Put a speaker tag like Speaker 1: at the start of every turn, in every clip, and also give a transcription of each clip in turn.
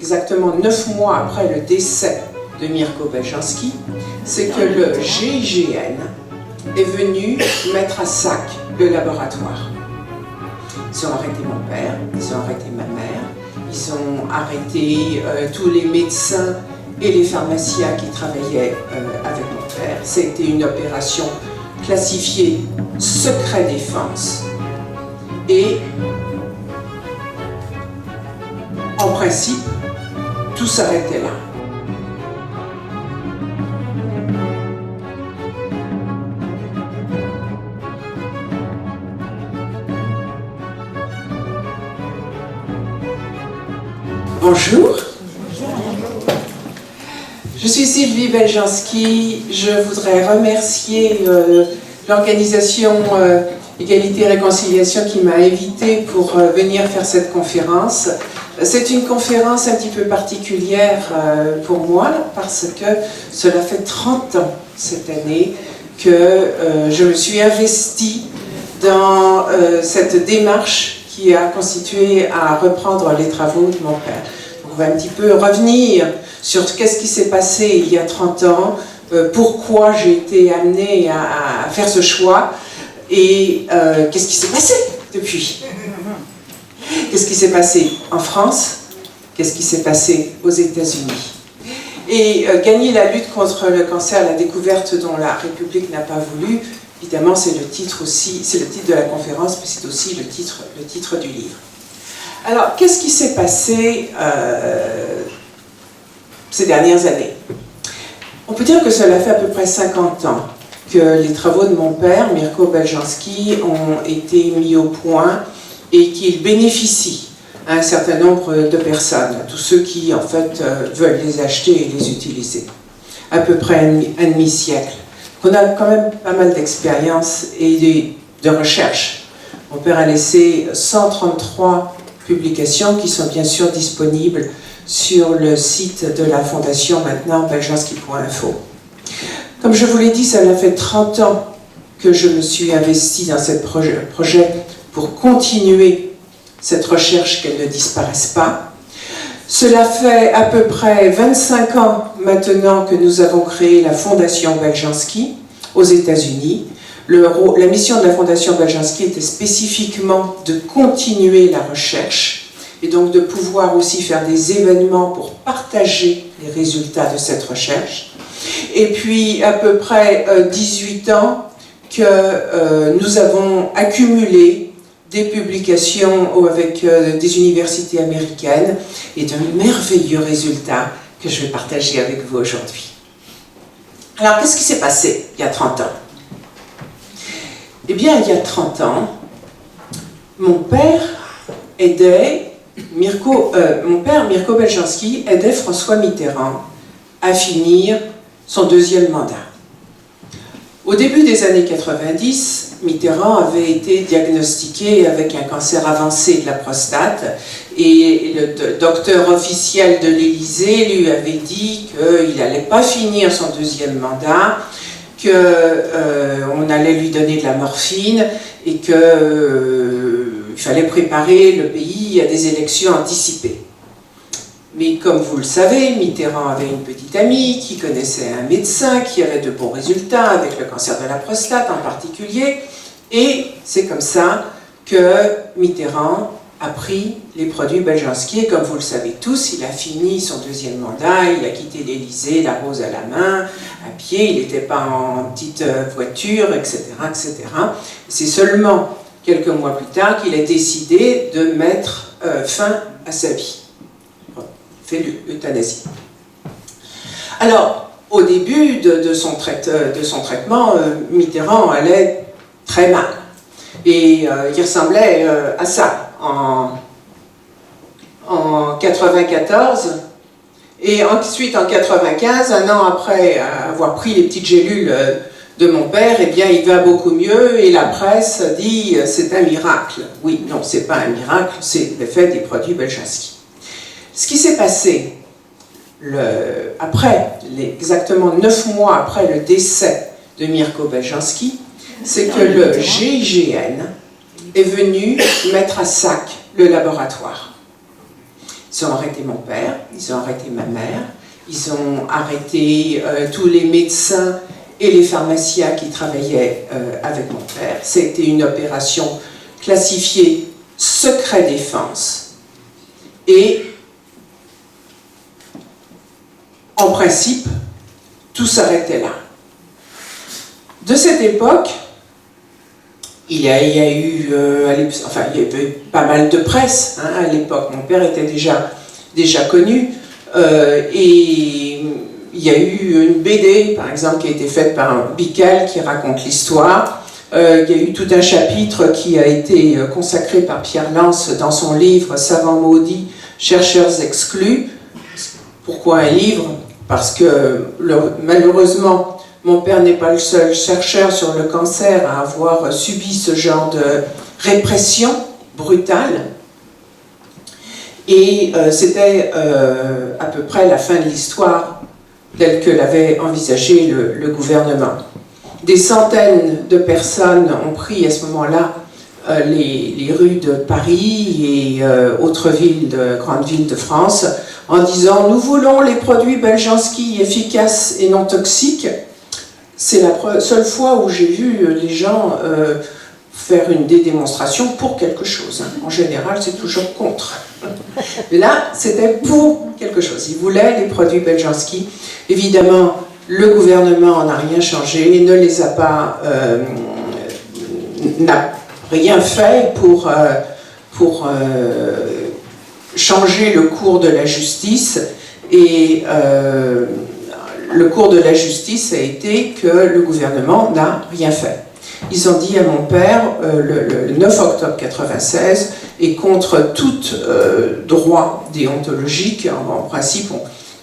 Speaker 1: exactement 9 mois après le décès de Mirko Beljanski, c'est que le GIGN est venu mettre à sac le laboratoire. Ils ont arrêté mon père, ils ont arrêté ma mère, ils ont arrêté tous les médecins et les pharmaciens qui travaillaient avec mon père. C'était une opération classifiée secret défense. Et en principe, tout s'arrêtait là. Bonjour. Je suis Sylvie Beljanski. Je voudrais remercier l'organisation Égalité et Réconciliation qui m'a invitée pour venir faire cette conférence. C'est une conférence un petit peu particulière pour moi parce que cela fait 30 ans cette année que je me suis investie dans cette démarche qui a constitué à reprendre les travaux de mon père. Donc on va un petit peu revenir sur qu'est-ce qui s'est passé il y a 30 ans, pourquoi j'ai été amenée à faire ce choix et qu'est-ce qui s'est passé depuis. Qu'est-ce qui s'est passé en France? Qu'est-ce qui s'est passé aux États-Unis? Et gagner la lutte contre le cancer, la découverte dont la République n'a pas voulu, évidemment c'est le titre aussi, c'est le titre de la conférence, mais c'est aussi le titre du livre. Alors, qu'est-ce qui s'est passé ces dernières années? On peut dire que cela fait à peu près 50 ans que les travaux de mon père, Mirko Beljanski, ont été mis au point et qu'ils bénéficient à un certain nombre de personnes, à tous ceux qui, en fait, veulent les acheter et les utiliser. À peu près un demi-siècle. On a quand même pas mal d'expérience et de recherche. Mon père a laissé 133 publications qui sont bien sûr disponibles sur le site de la fondation maintenant, beljanski.info. Comme je vous l'ai dit, ça fait 30 ans que je me suis investie dans ce projet pour continuer cette recherche, qu'elle ne disparaisse pas. Cela fait à peu près 25 ans maintenant que nous avons créé la Fondation Beljanski aux États-Unis. La mission de la Fondation Beljanski était spécifiquement de continuer la recherche et donc de pouvoir aussi faire des événements pour partager les résultats de cette recherche. Et puis à peu près 18 ans que nous avons accumulé des publications avec des universités américaines et de merveilleux résultats que je vais partager avec vous aujourd'hui. Alors, qu'est-ce qui s'est passé il y a 30 ans? Eh bien, il y a 30 ans, mon père, Mirko Beljanski, aidait François Mitterrand à finir son deuxième mandat. Au début des années 90, Mitterrand avait été diagnostiqué avec un cancer avancé de la prostate et le docteur officiel de l'Élysée lui avait dit qu'il n'allait pas finir son deuxième mandat, qu'on allait lui donner de la morphine et qu'il fallait préparer le pays à des élections anticipées. Mais comme vous le savez, Mitterrand avait une petite amie qui connaissait un médecin qui avait de bons résultats avec le cancer de la prostate en particulier. Et c'est comme ça que Mitterrand a pris les produits Beljanski. Et comme vous le savez tous, il a fini son deuxième mandat, il a quitté l'Élysée, la rose à la main, à pied, il n'était pas en petite voiture, etc. etc. C'est seulement quelques mois plus tard qu'il a décidé de mettre fin à sa vie. Fait l'euthanasie. Alors, au début de son traitement, Mitterrand allait très mal. Et il ressemblait à ça en 94. Et ensuite, en 95, un an après avoir pris les petites gélules de mon père, eh bien, il va beaucoup mieux et la presse dit c'est un miracle. Oui, non, c'est pas un miracle, c'est l'effet des produits Beljanski. Ce qui s'est passé exactement 9 mois après le décès de Mirko Beljanski, c'est que le GIGN est venu mettre à sac le laboratoire. Ils ont arrêté mon père, ils ont arrêté ma mère, ils ont arrêté tous les médecins et les pharmaciens qui travaillaient avec mon père. C'était une opération classifiée secret défense. Et en principe, tout s'arrêtait là. De cette époque, il y a eu pas mal de presse hein, à l'époque. Mon père était déjà connu. Et il y a eu une BD, par exemple, qui a été faite par Bickel, qui raconte l'histoire. Il y a eu tout un chapitre qui a été consacré par Pierre Lance dans son livre « Savants maudits, chercheurs exclus ». Pourquoi un livre? Parce que malheureusement, mon père n'est pas le seul chercheur sur le cancer à avoir subi ce genre de répression brutale. Et c'était à peu près la fin de l'histoire telle que l'avait envisagé le gouvernement. Des centaines de personnes ont pris à ce moment-là les rues de Paris et autres grandes villes de France en disant « Nous voulons les produits Beljanski efficaces et non toxiques ». C'est la seule fois où j'ai vu les gens faire des démonstrations pour quelque chose. En général, c'est toujours contre. Mais là, c'était pour quelque chose. Ils voulaient les produits Beljanski. Évidemment, le gouvernement n'a rien changé, ne les a pas, n'a rien fait pour changer le cours de la justice. Et le cours de la justice a été que le gouvernement n'a rien fait. Ils ont dit à mon père, le 9 octobre 1996, et contre tout droit déontologique, en principe,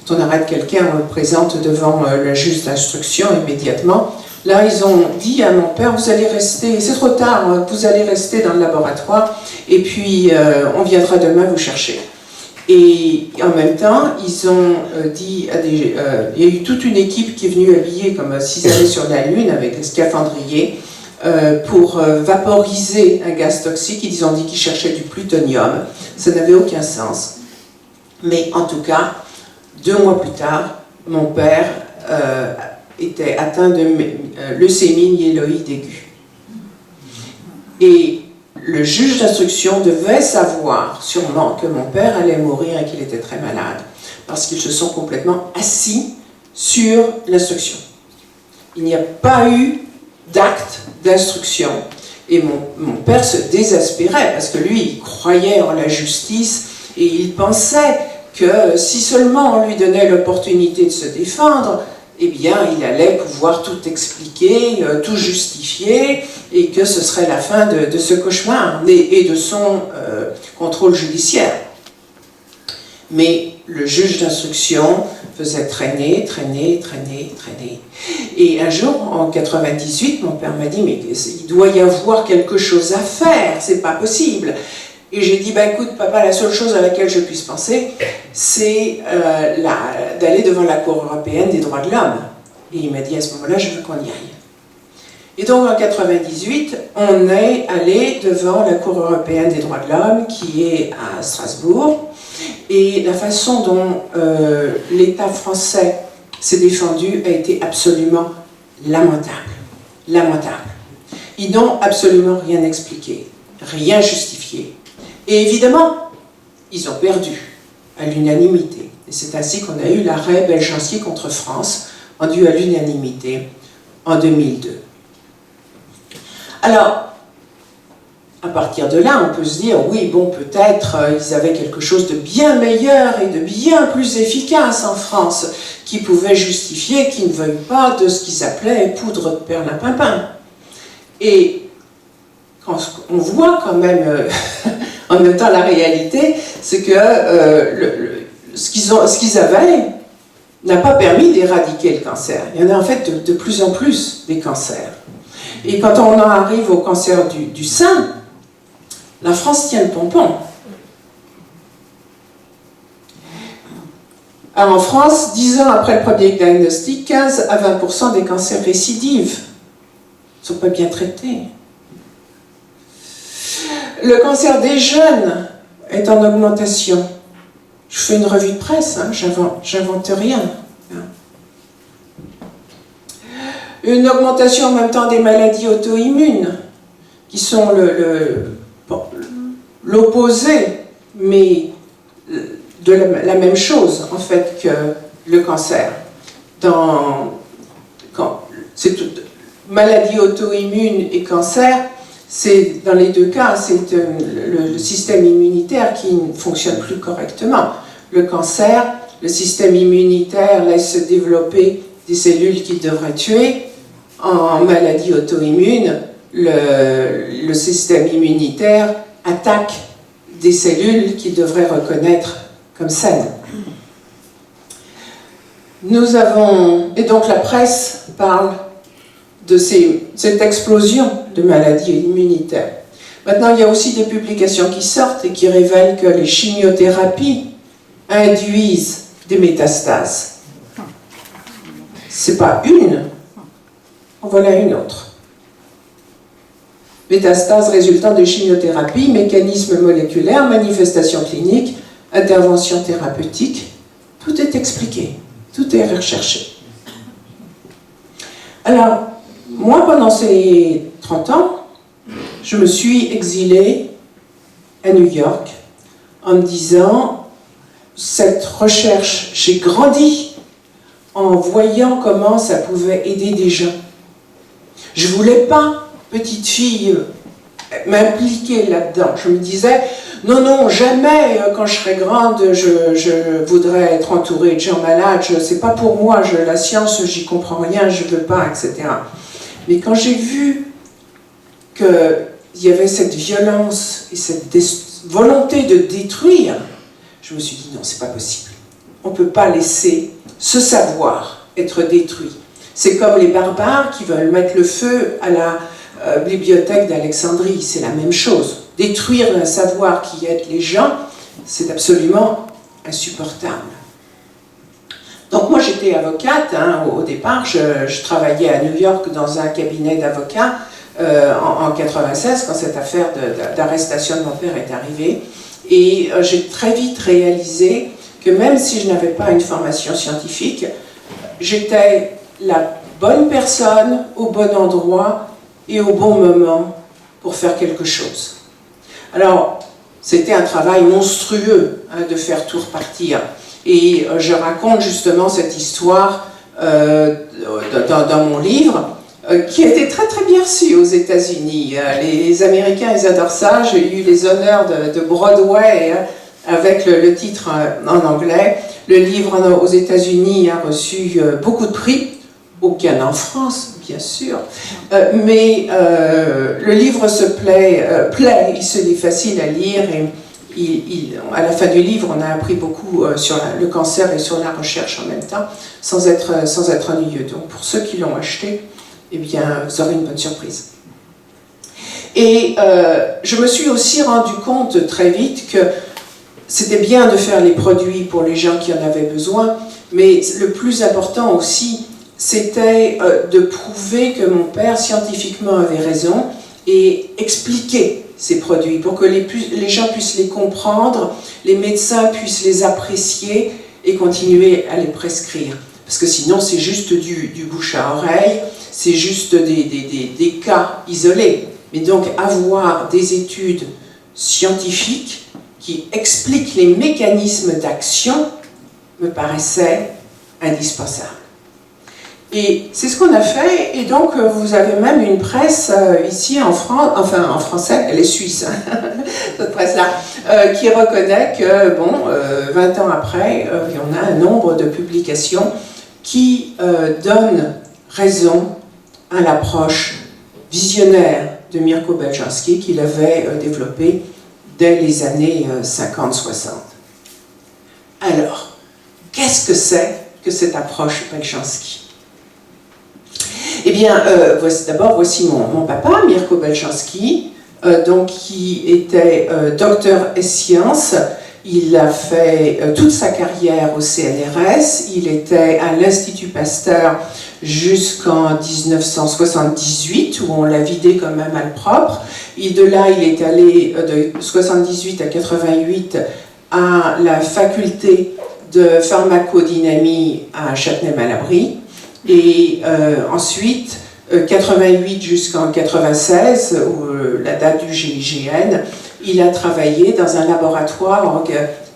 Speaker 1: quand on arrête quelqu'un, on le présente devant le juge d'instruction immédiatement. Là, ils ont dit à mon père, vous allez rester, c'est trop tard, vous allez rester dans le laboratoire, et puis on viendra demain vous chercher. Et en même temps, ils ont dit à il y a eu toute une équipe qui est venue habillée comme s'ils allaient sur la Lune avec des scaphandriers pour vaporiser un gaz toxique. Ils ont dit qu'ils cherchaient du plutonium. Ça n'avait aucun sens. Mais en tout cas, 2 mois plus tard, mon père était atteint de leucémie myéloïde aiguë. Et le juge d'instruction devait savoir sûrement que mon père allait mourir et qu'il était très malade, parce qu'ils se sont complètement assis sur l'instruction. Il n'y a pas eu d'acte d'instruction. Et mon père se désespérait, parce que lui, il croyait en la justice, et il pensait que si seulement on lui donnait l'opportunité de se défendre, eh bien, il allait pouvoir tout expliquer, tout justifier, et que ce serait la fin de ce cauchemar et de son contrôle judiciaire. Mais le juge d'instruction faisait traîner. Et un jour, en 1998, mon père m'a dit « Mais il doit y avoir quelque chose à faire, c'est pas possible ». Et j'ai dit, bah écoute papa, la seule chose à laquelle je puisse penser, c'est d'aller devant la Cour européenne des droits de l'homme. Et il m'a dit à ce moment-là, je veux qu'on y aille. Et donc en 1998, on est allé devant la Cour européenne des droits de l'homme, qui est à Strasbourg. Et la façon dont l'État français s'est défendu a été absolument lamentable. Lamentable. Ils n'ont absolument rien expliqué, rien justifié. Et évidemment, ils ont perdu à l'unanimité. Et c'est ainsi qu'on a eu l'arrêt Beljanski contre France, rendu à l'unanimité en 2002. Alors, à partir de là, on peut se dire, oui, bon, peut-être ils avaient quelque chose de bien meilleur et de bien plus efficace en France, qui pouvait justifier qu'ils ne veuillent pas de ce qu'ils appelaient poudre de perlimpinpin. Et quand on voit quand même, en même temps la réalité, c'est que ce qu'ils avaient n'a pas permis d'éradiquer le cancer. Il y en a en fait de plus en plus des cancers. Et quand on en arrive au cancer du sein, la France tient le pompon. Alors en France, 10 ans après le premier diagnostic, 15 à 20% des cancers récidivent. Ils ne sont pas bien traités. Le cancer des jeunes est en augmentation. Je fais une revue de presse, hein, j'invente rien. Une augmentation en même temps des maladies auto-immunes, qui sont l'opposé, mais de la même chose, en fait, que le cancer. Maladie auto-immune et cancer, dans les deux cas, c'est le système immunitaire qui ne fonctionne plus correctement. Le cancer, le système immunitaire laisse se développer des cellules qu'il devrait tuer. En maladie auto-immune, le système immunitaire attaque des cellules qu'il devrait reconnaître comme saines. Et donc la presse parle de cette explosion de maladies immunitaires. Maintenant, il y a aussi des publications qui sortent et qui révèlent que les chimiothérapies induisent des métastases. C'est pas une, en voilà une autre. Métastases résultant de chimiothérapie, mécanismes moléculaires, manifestations cliniques, interventions thérapeutiques, tout est expliqué, tout est recherché. Alors, moi, pendant ces 30 ans, je me suis exilée à New York en me disant, cette recherche, j'ai grandi en voyant comment ça pouvait aider des gens. Je ne voulais pas, petite fille, m'impliquer là-dedans. Je me disais, non, jamais, quand je serai grande, je voudrais être entourée de gens malades, c'est pas pour moi, la science, j'y comprends rien, je veux pas, etc. Mais quand j'ai vu qu'il y avait cette violence et cette volonté de détruire, je me suis dit, non, c'est pas possible. On ne peut pas laisser ce savoir être détruit. C'est comme les barbares qui veulent mettre le feu à la bibliothèque d'Alexandrie, c'est la même chose. Détruire un savoir qui aide les gens, c'est absolument insupportable. Donc moi j'étais avocate, hein, au départ, je travaillais à New York dans un cabinet d'avocats en 96, quand cette affaire d'arrestation de mon père est arrivée. Et j'ai très vite réalisé que même si je n'avais pas une formation scientifique, j'étais la bonne personne au bon endroit et au bon moment pour faire quelque chose. Alors, c'était un travail monstrueux, hein, de faire tout repartir. Et je raconte justement cette histoire dans mon livre, qui a été très très bien reçu aux États-Unis. Les Américains, ils adorent ça. J'ai eu les honneurs de Broadway, hein, avec le titre en anglais. Le livre aux États-Unis a reçu beaucoup de prix, aucun en France, bien sûr. Mais le livre se plaît, il est facile à lire. Et à la fin du livre, on a appris beaucoup sur le cancer et sur la recherche en même temps, sans être ennuyeux. Donc pour ceux qui l'ont acheté, eh bien, vous aurez une bonne surprise. Et je me suis aussi rendu compte très vite que c'était bien de faire les produits pour les gens qui en avaient besoin, mais le plus important aussi, c'était de prouver que mon père scientifiquement avait raison et expliquer ces produits pour que les gens puissent les comprendre, les médecins puissent les apprécier et continuer à les prescrire. Parce que sinon, c'est juste du bouche à oreille, c'est juste des cas isolés. Mais donc, avoir des études scientifiques qui expliquent les mécanismes d'action me paraissait indispensable. Et c'est ce qu'on a fait, et donc vous avez même une presse ici en France, enfin en français, elle est suisse, hein, cette presse-là, qui reconnaît que, bon, 20 ans après, il y en a un nombre de publications qui donnent raison à l'approche visionnaire de Mirko Beljanski qu'il avait développée dès les années 50-60. Alors, qu'est-ce que c'est que cette approche Beljanski ? Eh bien, voici mon papa, Mirko Beljanski, donc, qui était docteur ès sciences. Il a fait toute sa carrière au CNRS. Il était à l'Institut Pasteur jusqu'en 1978, où on l'a vidé comme un malpropre. Et de là, il est allé de 78 à 88 à la faculté de pharmacodynamie à Châtenay-Malabry. Et ensuite, 88 jusqu'en 96, la date du GIGN, il a travaillé dans un laboratoire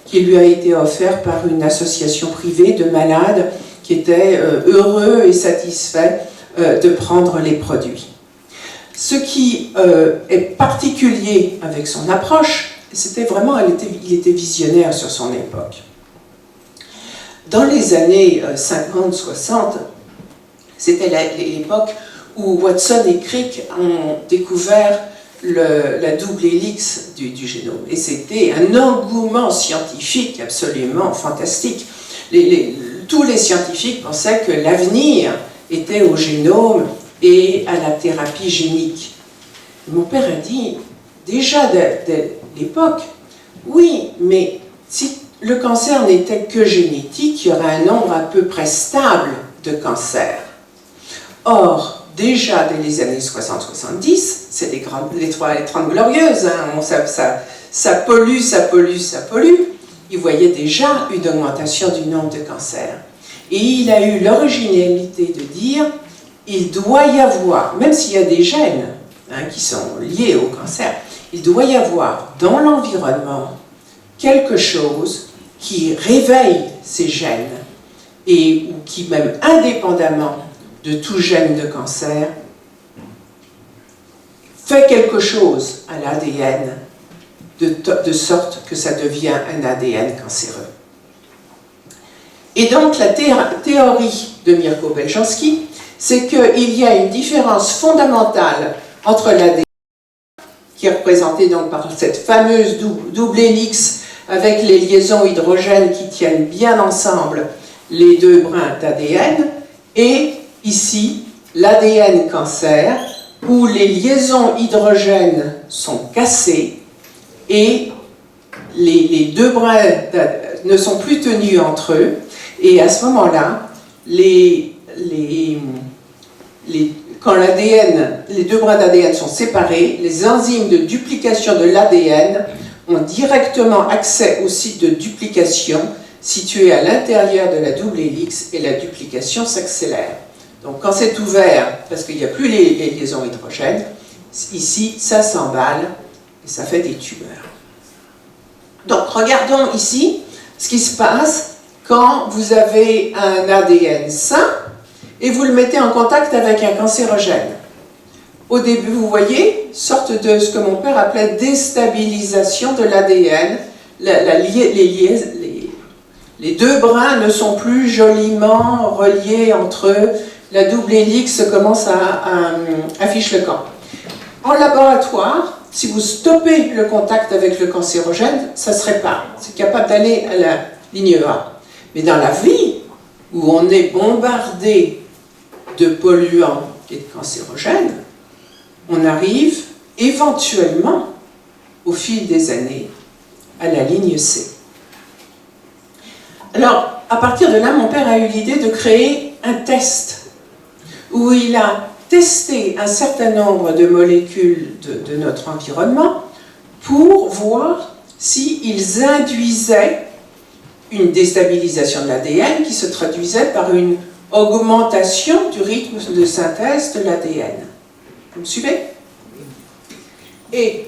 Speaker 1: qui lui a été offert par une association privée de malades qui étaient heureux et satisfaits de prendre les produits. Ce qui est particulier avec son approche, c'était vraiment, il était visionnaire sur son époque. Dans les années 50-60, c'était l'époque où Watson et Crick ont découvert la double hélice du génome. Et c'était un engouement scientifique absolument fantastique. Tous les scientifiques pensaient que l'avenir était au génome et à la thérapie génique. Mon père a dit, déjà dès l'époque, oui, mais si le cancer n'était que génétique, il y aurait un nombre à peu près stable de cancers. Or, déjà dès les années 60-70, c'est les 30 glorieuses, hein, ça pollue. Il voyait déjà une augmentation du nombre de cancers. Et il a eu l'originalité de dire, il doit y avoir, même s'il y a des gènes qui sont liés au cancer, il doit y avoir dans l'environnement quelque chose qui réveille ces gènes et ou qui, même indépendamment de tout gène de cancer, fait quelque chose à l'ADN de sorte que ça devient un ADN cancéreux. Et donc la théorie de Mirko Beljanski, c'est qu'il y a une différence fondamentale entre l'ADN, qui est représenté donc par cette fameuse double hélice avec les liaisons hydrogènes qui tiennent bien ensemble les deux brins d'ADN, et ici l'ADN cancer, où les liaisons hydrogènes sont cassées et les deux brins ne sont plus tenus entre eux, et à ce moment-là, quand les deux brins d'ADN sont séparés, les enzymes de duplication de l'ADN ont directement accès au site de duplication situé à l'intérieur de la double hélice et la duplication s'accélère. Donc quand c'est ouvert, parce qu'il n'y a plus les liaisons hydrogènes, ici ça s'emballe et ça fait des tumeurs. Donc regardons ici ce qui se passe quand vous avez un ADN sain et vous le mettez en contact avec un cancérogène. Au début, vous voyez, sorte de ce que mon père appelait déstabilisation de l'ADN. Les deux brins ne sont plus joliment reliés entre eux. La double hélice commence à afficher le camp. En laboratoire, si vous stoppez le contact avec le cancérogène, ça se répare. C'est capable d'aller à la ligne A. Mais dans la vie, où on est bombardé de polluants et de cancérogènes, on arrive éventuellement, au fil des années, à la ligne C. Alors, à partir de là, mon père a eu l'idée de créer un test où il a testé un certain nombre de molécules de notre environnement pour voir s'ils induisaient une déstabilisation de l'ADN qui se traduisait par une augmentation du rythme de synthèse de l'ADN. Vous me suivez? Et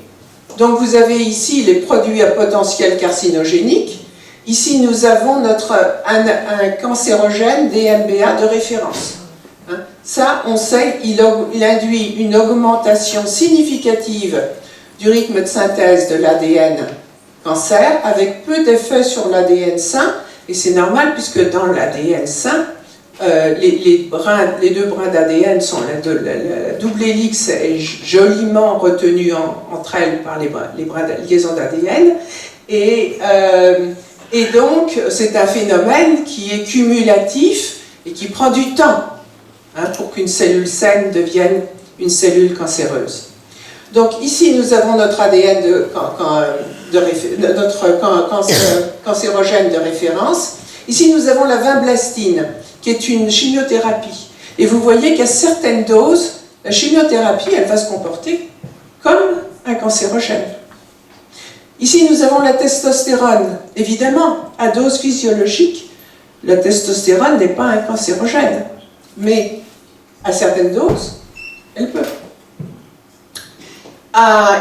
Speaker 1: donc vous avez ici les produits à potentiel carcinogénique. Ici nous avons un cancérogène DMBA de référence. Ça, on sait, il induit une augmentation significative du rythme de synthèse de l'ADN cancer, avec peu d'effet sur l'ADN sain, et c'est normal puisque dans l'ADN sain, les deux brins d'ADN sont la double hélice est joliment retenue entre elles par les liaisons d'ADN, et donc c'est un phénomène qui est cumulatif et qui prend du temps pour qu'une cellule saine devienne une cellule cancéreuse. Donc ici nous avons notre ADN notre cancérogène de référence. Ici nous avons la vinblastine, qui est une chimiothérapie. Et vous voyez qu'à certaines doses, la chimiothérapie, elle va se comporter comme un cancérogène. Ici, nous avons la testostérone. Évidemment, à dose physiologique, la testostérone n'est pas un cancérogène, mais à certaines doses, elle peut.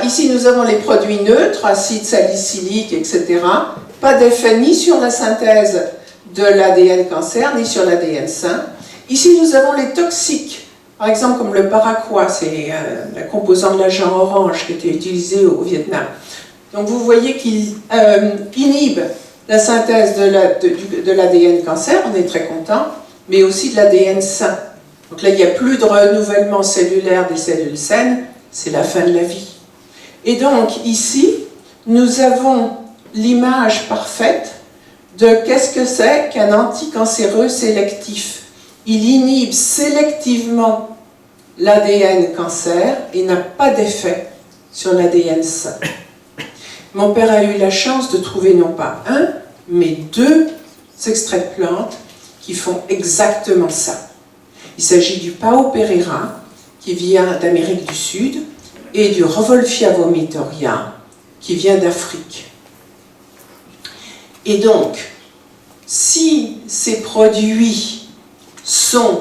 Speaker 1: Ici, nous avons les produits neutres, acides salicyliques, etc. Pas d'effet ni sur la synthèse de l'ADN cancer, ni sur l'ADN sain. Ici, nous avons les toxiques, par exemple comme le paraquat, c'est la composante de l'agent orange qui était utilisé au Vietnam. Donc vous voyez qu'il inhibe la synthèse de l'ADN cancer, on est très content, mais aussi de l'ADN sain. Donc là, il n'y a plus de renouvellement cellulaire des cellules saines, c'est la fin de la vie. Et donc ici, nous avons l'image parfaite de qu'est-ce que c'est qu'un anticancéreux sélectif. Il inhibe sélectivement l'ADN cancer et n'a pas d'effet sur l'ADN sain. Mon père a eu la chance de trouver non pas un, mais 2 extraits de plantes qui font exactement ça. Il s'agit du Pao Pereira, qui vient d'Amérique du Sud, et du Revolfia vomitoria, qui vient d'Afrique. Et donc, si ces produits sont,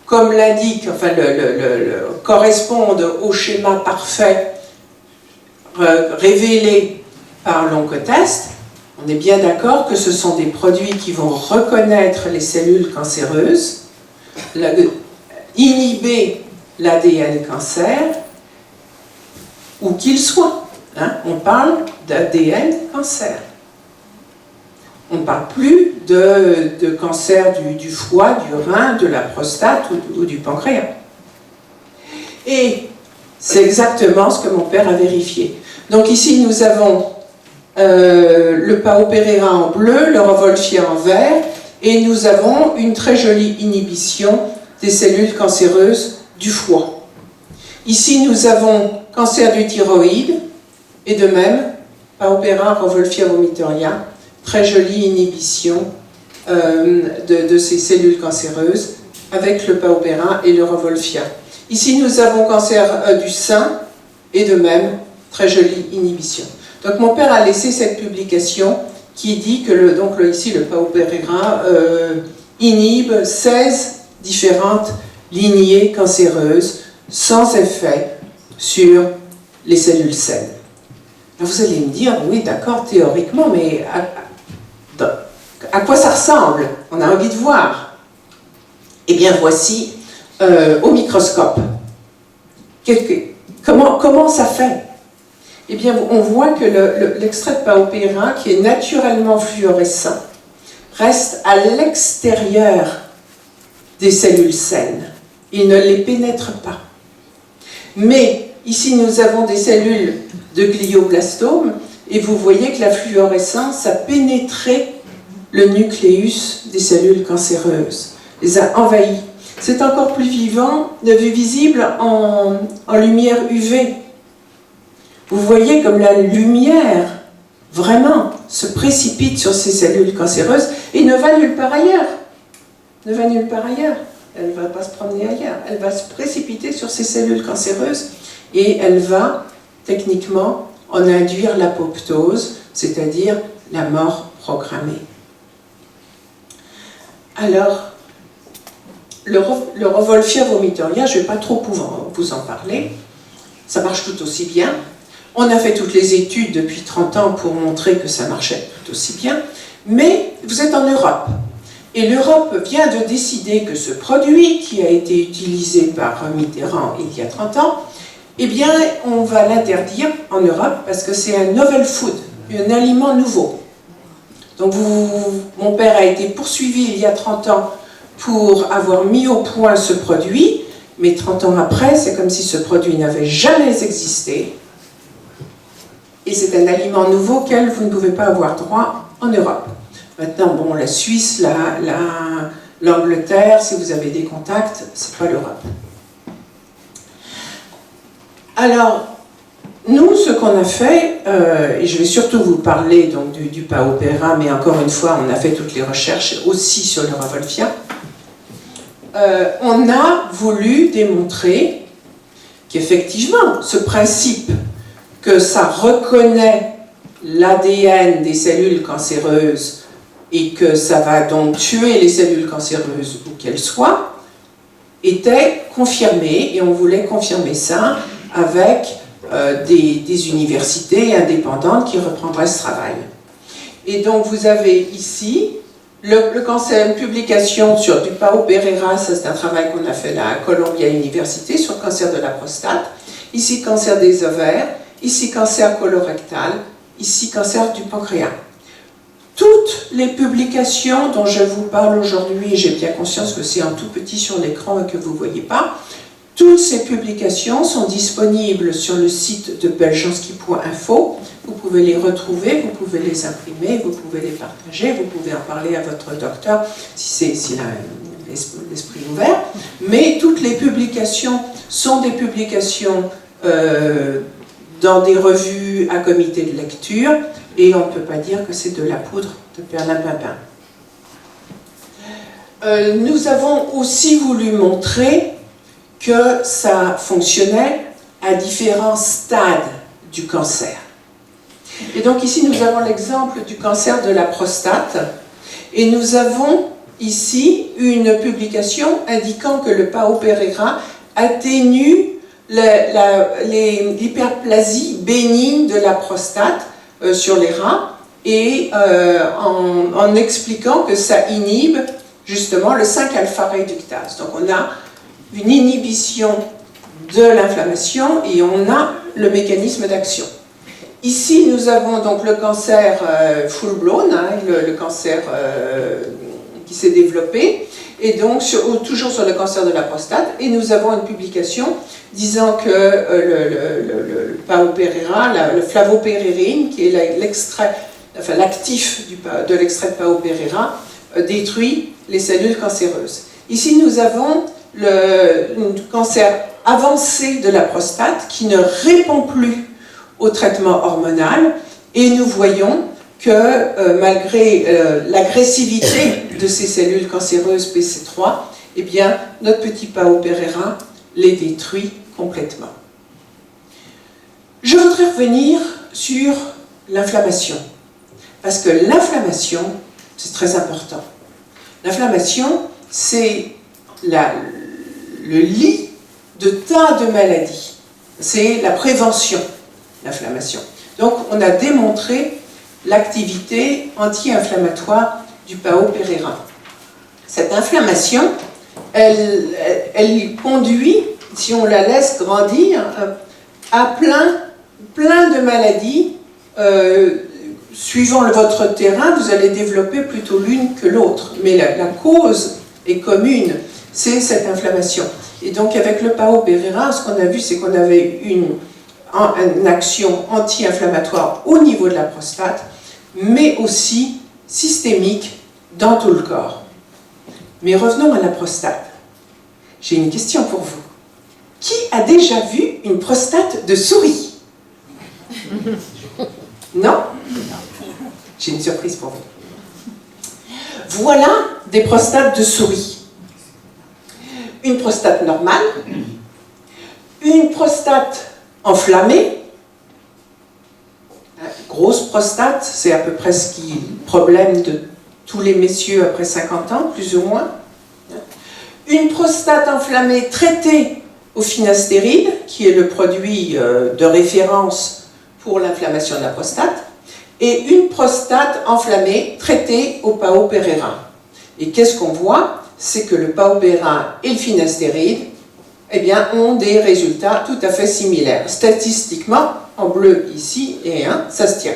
Speaker 1: comme l'indique, enfin, correspondent au schéma parfait révélé par l'oncotest, on est bien d'accord que ce sont des produits qui vont reconnaître les cellules cancéreuses, inhiber l'ADN cancer, où qu'il soit. Hein, on parle d'ADN cancer. On ne parle plus de cancer du foie, du rein, de la prostate ou du pancréas. Et c'est exactement ce que mon père a vérifié. Donc ici, nous avons le Pao Pereira en bleu, le Revolfia en vert, et nous avons une très jolie inhibition des cellules cancéreuses du foie. Ici, nous avons cancer du thyroïde, et de même, Pao Pereira, Revolfia vomitoria, très jolie inhibition de ces cellules cancéreuses avec le Pao Pereira et le Revolfia. Ici, nous avons cancer du sein, et de même, très jolie inhibition. Donc mon père a laissé cette publication qui dit que ici le Pao Pereira inhibe 16 différentes lignées cancéreuses sans effet sur les cellules saines. Alors vous allez me dire, oui d'accord, théoriquement, mais à quoi ça ressemble? On a envie de voir. Eh bien voici au microscope. Comment ça fait? Eh bien, on voit que l'extrait de Pao Pereira, qui est naturellement fluorescent, reste à l'extérieur des cellules saines. Il ne les pénètre pas. Mais ici, nous avons des cellules de glioblastome, et vous voyez que la fluorescence a pénétré le nucléus des cellules cancéreuses, les a envahies. C'est encore plus visible en lumière UV. Vous voyez comme la lumière, vraiment, se précipite sur ces cellules cancéreuses et ne va nulle part ailleurs. Ne va nulle part ailleurs. Elle ne va pas se promener ailleurs. Elle va se précipiter sur ces cellules cancéreuses et elle va, techniquement, en induire l'apoptose, c'est-à-dire la mort programmée. Alors, le Revolfia vomitoria, je ne vais pas trop vous en parler, ça marche tout aussi bien. On a fait toutes les études depuis 30 ans pour montrer que ça marchait tout aussi bien, mais vous êtes en Europe. Et l'Europe vient de décider que ce produit qui a été utilisé par Mitterrand il y a 30 ans, eh bien, on va l'interdire en Europe parce que c'est un novel food, un aliment nouveau. Donc mon père a été poursuivi il y a 30 ans pour avoir mis au point ce produit, mais 30 ans après, c'est comme si ce produit n'avait jamais existé. Et c'est un aliment nouveau auquel vous ne pouvez pas avoir droit en Europe. Maintenant, bon, la Suisse, l'Angleterre, si vous avez des contacts, c'est pas l'Europe. Alors, nous, ce qu'on a fait, et je vais surtout vous parler donc, du Pao Pereira, mais encore une fois, on a fait toutes les recherches aussi sur le Revolfia, on a voulu démontrer qu'effectivement, ce principe que ça reconnaît l'ADN des cellules cancéreuses et que ça va donc tuer les cellules cancéreuses où qu'elles soient, était confirmé, et on voulait confirmer ça avec des universités indépendantes qui reprendraient ce travail. Et donc vous avez ici le cancer, une publication sur du Pao Pereira, ça c'est un travail qu'on a fait à Columbia University sur le cancer de la prostate, ici cancer des ovaires, ici cancer colorectal, ici cancer du pancréas. Toutes les publications dont je vous parle aujourd'hui, j'ai bien conscience que c'est en tout petit sur l'écran et que vous ne voyez pas, toutes ces publications sont disponibles sur le site de beljanski.info. Vous pouvez les retrouver, vous pouvez les imprimer, vous pouvez les partager, vous pouvez en parler à votre docteur s'il a l'esprit ouvert. Mais toutes les publications sont des publications dans des revues à comité de lecture, et on ne peut pas dire que c'est de la poudre de perlimpinpin. Nous avons aussi voulu montrer que ça fonctionnait à différents stades du cancer. Et donc ici nous avons l'exemple du cancer de la prostate, et nous avons ici une publication indiquant que le Pao Pereira atténue l'hyperplasie bénigne de la prostate sur les rats, et en expliquant que ça inhibe justement le 5-alpha-réductase. Donc on a une inhibition de l'inflammation et on a le mécanisme d'action. Ici, nous avons donc le cancer full-blown, hein, le cancer qui s'est développé, et donc toujours sur le cancer de la prostate, et nous avons une publication disant que le Pao Pereira, le flavopérérine, qui est l'extrait, enfin l'actif de l'extrait de Pao Pereira, détruit les cellules cancéreuses. Ici, nous avons un cancer avancé de la prostate qui ne répond plus au traitement hormonal, et nous voyons que malgré l'agressivité de ces cellules cancéreuses PC3, eh bien, notre petit Pao Pereira les détruit complètement. Je voudrais revenir sur l'inflammation, parce que l'inflammation, c'est très important. L'inflammation, c'est le lit de tas de maladies. C'est la prévention, l'inflammation. Donc, on a démontré l'activité anti-inflammatoire du Pao Pereira. Cette inflammation, elle conduit, si on la laisse grandir, à plein de maladies. Suivant votre terrain, vous allez développer plutôt l'une que l'autre. Mais la cause est commune, c'est cette inflammation. Et donc avec le Pao Pereira, ce qu'on a vu, c'est qu'on avait une action anti-inflammatoire au niveau de la prostate, mais aussi systémique dans tout le corps. Mais revenons à la prostate. J'ai une question pour vous. Qui a déjà vu une prostate de souris? Non? J'ai une surprise pour vous. Voilà des prostates de souris. Une prostate normale, une prostate enflammée, grosse prostate, c'est à peu près ce qui est le problème de tous les messieurs après 50 ans, plus ou moins. Une prostate enflammée traitée au finastéride, qui est le produit de référence pour l'inflammation de la prostate, et une prostate enflammée traitée au Pao Pereira. Et qu'est-ce qu'on voit? C'est que le Pao Pereira et le finastéride, eh bien, ont des résultats tout à fait similaires. Statistiquement, en bleu ici et ça se tient.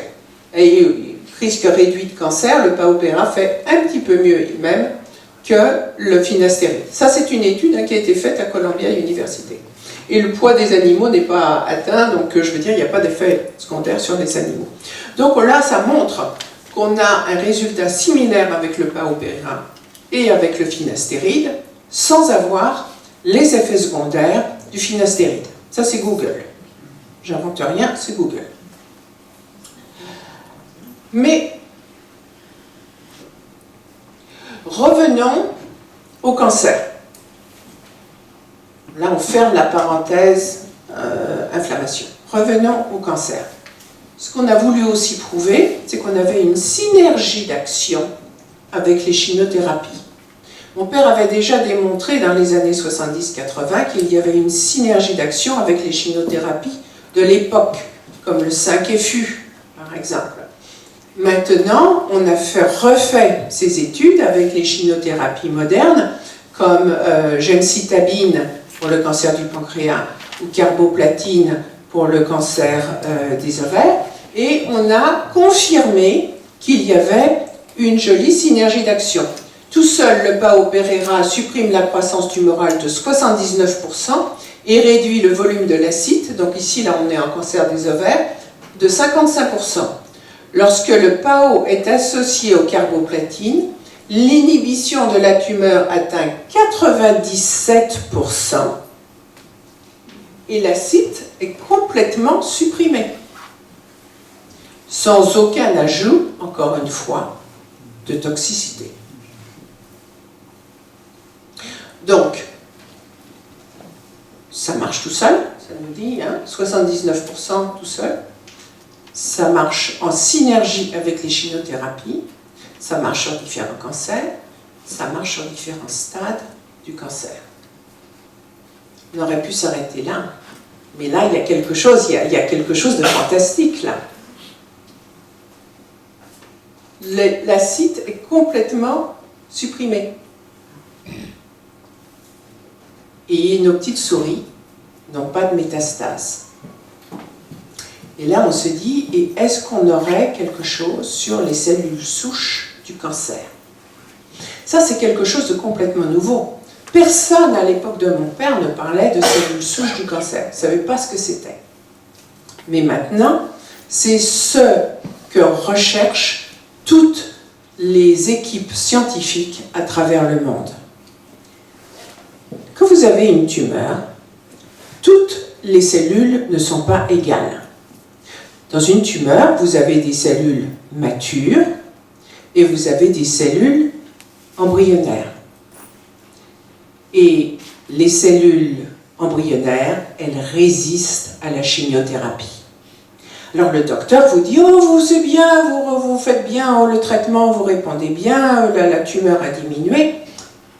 Speaker 1: Et risque réduit de cancer, le Pao Pereira fait un petit peu mieux même que le finastéride. Ça, c'est une étude qui a été faite à Columbia University. Et le poids des animaux n'est pas atteint, donc je veux dire, il n'y a pas d'effet secondaire sur les animaux. Donc là, ça montre qu'on a un résultat similaire avec le Pao Pereira et avec le finastéride, sans avoir les effets secondaires du finastéride. Ça, c'est Google. J'invente rien, c'est Google. Mais revenons au cancer. Là, on ferme la parenthèse inflammation. revenons au cancer. Ce qu'on a voulu aussi prouver, c'est qu'on avait une synergie d'action avec les chimiothérapies. Mon père avait déjà démontré dans les années 70-80 qu'il y avait une synergie d'action avec les chimiothérapies de l'époque, comme le 5-FU, par exemple. Maintenant, on a refait ces études avec les chimiothérapies modernes, comme gemcitabine pour le cancer du pancréas ou carboplatine pour le cancer des ovaires, et on a confirmé qu'il y avait une jolie synergie d'action. Tout seul, le PAO-Pereira supprime la croissance tumorale de 79% et réduit le volume de l'acide, donc ici, là, on est en cancer des ovaires, de 55%. Lorsque le PAO est associé au carboplatine, l'inhibition de la tumeur atteint 97% et l'acide est complètement supprimé, sans aucun ajout, encore une fois, de toxicité. Donc, ça marche tout seul, ça nous dit, 79% tout seul. Ça marche en synergie avec les chimiothérapies, ça marche sur différents cancers, ça marche sur différents stades du cancer. On aurait pu s'arrêter là, mais là, il y a quelque chose, il y a quelque chose de fantastique, là. L'acide est complètement supprimé. Et nos petites souris n'ont pas de métastases. Et là, on se dit, et est-ce qu'on aurait quelque chose sur les cellules souches du cancer? Ça, c'est quelque chose de complètement nouveau. Personne, à l'époque de mon père, ne parlait de cellules souches du cancer. Ne savait pas ce que c'était. Mais maintenant, c'est ce que recherchent toutes les équipes scientifiques à travers le monde. Quand vous avez une tumeur, toutes les cellules ne sont pas égales. Dans une tumeur, vous avez des cellules matures et vous avez des cellules embryonnaires. Et les cellules embryonnaires, elles résistent à la chimiothérapie. Alors le docteur vous dit « Oh, vous c'est bien, vous faites bien oh, le traitement, vous répondez bien, la tumeur a diminué. »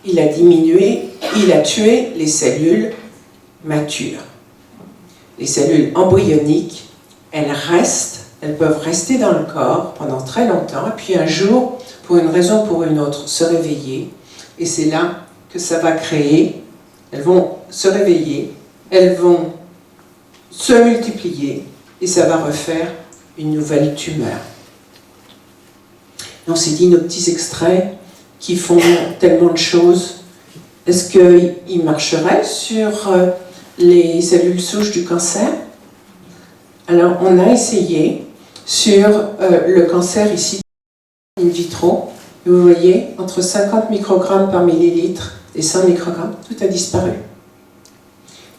Speaker 1: Il a diminué, il a tué les cellules matures. Les cellules embryoniques, elles peuvent rester dans le corps pendant très longtemps, et puis un jour, pour une raison ou pour une autre, se réveiller, et c'est là que ça va créer, elles vont se réveiller, elles vont se multiplier, et ça va refaire une nouvelle tumeur. Et on s'est dit, nos petits extraits qui font tellement de choses, est-ce qu'ils marcheraient sur les cellules souches du cancer? Alors, on a essayé sur le cancer ici, in vitro. Vous voyez, entre 50 microgrammes par millilitre et 100 microgrammes, tout a disparu.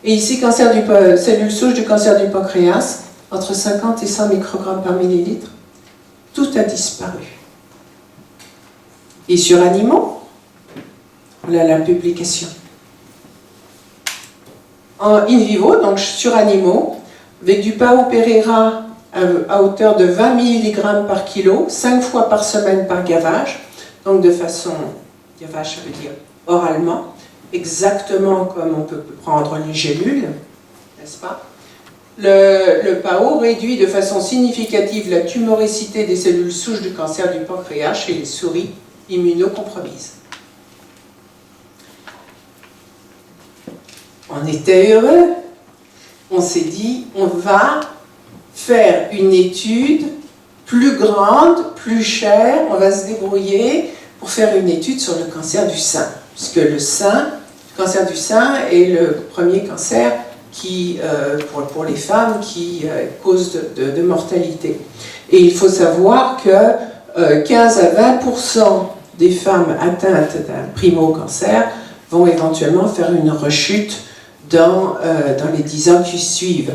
Speaker 1: Et ici, cellules souches du cancer du pancréas, entre 50 et 100 microgrammes par millilitre, tout a disparu. Et sur animaux, voilà la publication. En in vivo, donc sur animaux, avec du PAO-Pereira à hauteur de 20 mg par kilo, 5 fois par semaine par gavage, donc de façon, gavage ça veut dire oralement, exactement comme on peut prendre les gélules, n'est-ce pas? Le PAO réduit de façon significative la tumoricité des cellules souches du cancer du pancréas chez les souris immunocompromises. On était heureux. On s'est dit, on va faire une étude plus grande, plus chère, on va se débrouiller pour faire une étude sur le cancer du sein. Puisque le cancer du sein est le premier cancer qui, pour les femmes qui cause de mortalité. Et il faut savoir que 15 à 20% des femmes atteintes d'un primo-cancer vont éventuellement faire une rechute dans les 10 ans qui suivent.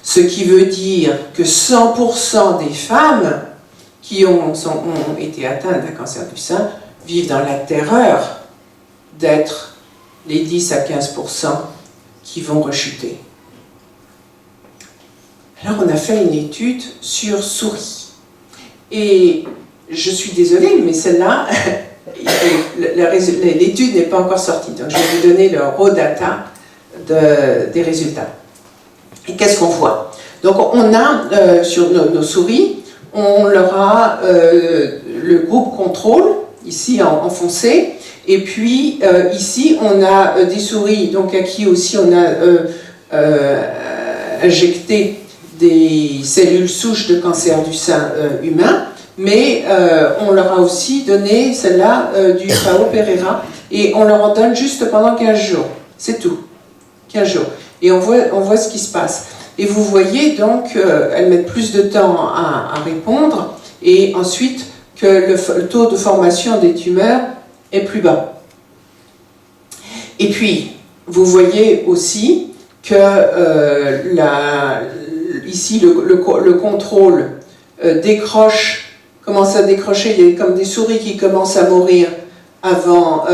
Speaker 1: Ce qui veut dire que 100% des femmes qui ont été atteintes d'un cancer du sein vivent dans la terreur d'être les 10 à 15% qui vont rechuter. Alors on a fait une étude sur souris. Et je suis désolée, mais celle-là, l'étude n'est pas encore sortie. Donc je vais vous donner le raw data des résultats. Et qu'est-ce qu'on voit? Donc on a sur nos souris, on leur a le groupe contrôle, ici en foncé, et puis ici on a des souris donc à qui aussi on a injecté des cellules souches de cancer du sein humain, mais on leur a aussi donné celle-là du Pao Pereira, et on leur en donne juste pendant 15 jours, c'est tout, 15 jours, et on voit ce qui se passe. Et vous voyez donc elles mettent plus de temps à répondre, et ensuite que le taux de formation des tumeurs est plus bas. Et puis, vous voyez aussi que ici le contrôle commence à décrocher, il y a comme des souris qui commencent à mourir avant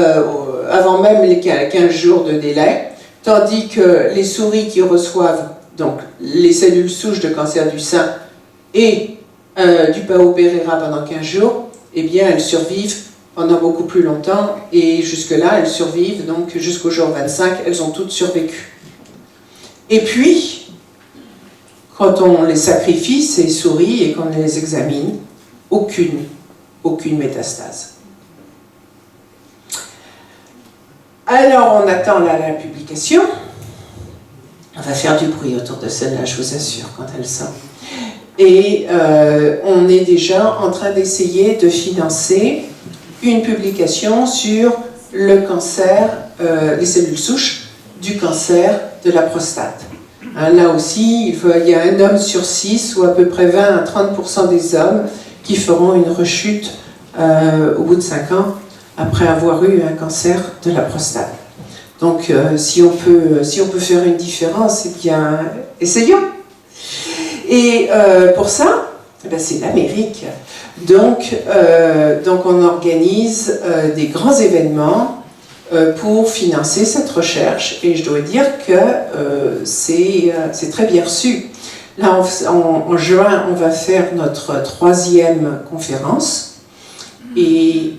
Speaker 1: même les 15 jours de délai, tandis que les souris qui reçoivent donc les cellules souches de cancer du sein et du Pao Pereira pendant 15 jours, eh bien elles survivent pendant beaucoup plus longtemps, et jusque-là elles survivent, donc jusqu'au jour 25, elles ont toutes survécu. Et puis, quand on les sacrifie, ces souris, et qu'on les examine, aucune métastase. Alors on attend la publication. On va faire du bruit autour de celle-là, je vous assure, quand elle sort. Et on est déjà en train d'essayer de financer une publication sur le cancer, les cellules souches du cancer de la prostate. Hein, là aussi, il y a un homme sur 6, ou à peu près 20 à 30% des hommes, qui feront une rechute au bout de 5 ans, après avoir eu un cancer de la prostate. Donc, si on peut faire une différence, eh bien, essayons. Et pour ça, eh bien, c'est l'Amérique. Donc, on organise des grands événements pour financer cette recherche. Et je dois dire que c'est très bien reçu. Là, en juin, on va faire notre 3e conférence. Et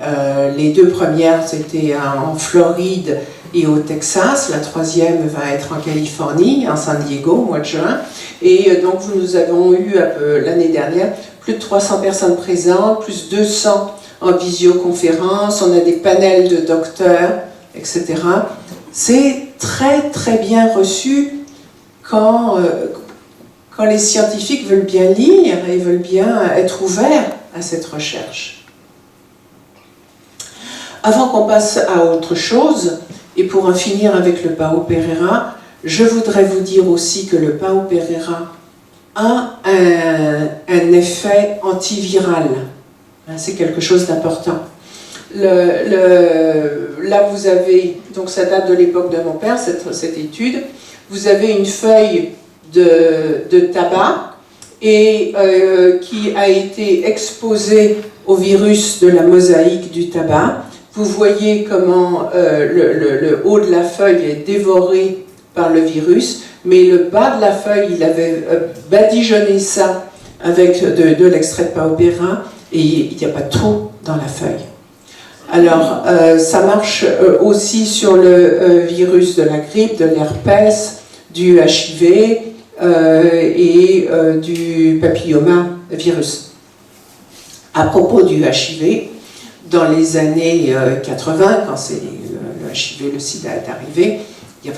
Speaker 1: les 2 premières, c'était en Floride et au Texas. La 3e va être en Californie, en San Diego, au mois de juin. Et donc, nous avons eu l'année dernière plus de 300 personnes présentes, plus 200 en visioconférence. On a des panels de docteurs, etc. C'est très, très bien reçu quand les scientifiques veulent bien lire et veulent bien être ouverts à cette recherche. Avant qu'on passe à autre chose, et pour en finir avec le Pao Pereira, je voudrais vous dire aussi que le Pao Pereira a un effet antiviral. C'est quelque chose d'important. Là, vous avez, donc ça date de l'époque de mon père, cette étude, vous avez une feuille de tabac et qui a été exposée au virus de la mosaïque du tabac. Vous voyez comment le haut de la feuille est dévoré par le virus, mais le bas de la feuille, il avait badigeonné ça avec de l'extrait de Pao Pereira, et il n'y a pas de trou dans la feuille. Alors, ça marche aussi sur le virus de la grippe, de l'herpès, du HIV et du papillomavirus. À propos du HIV, dans les années 80, quand le HIV, le sida est arrivé, il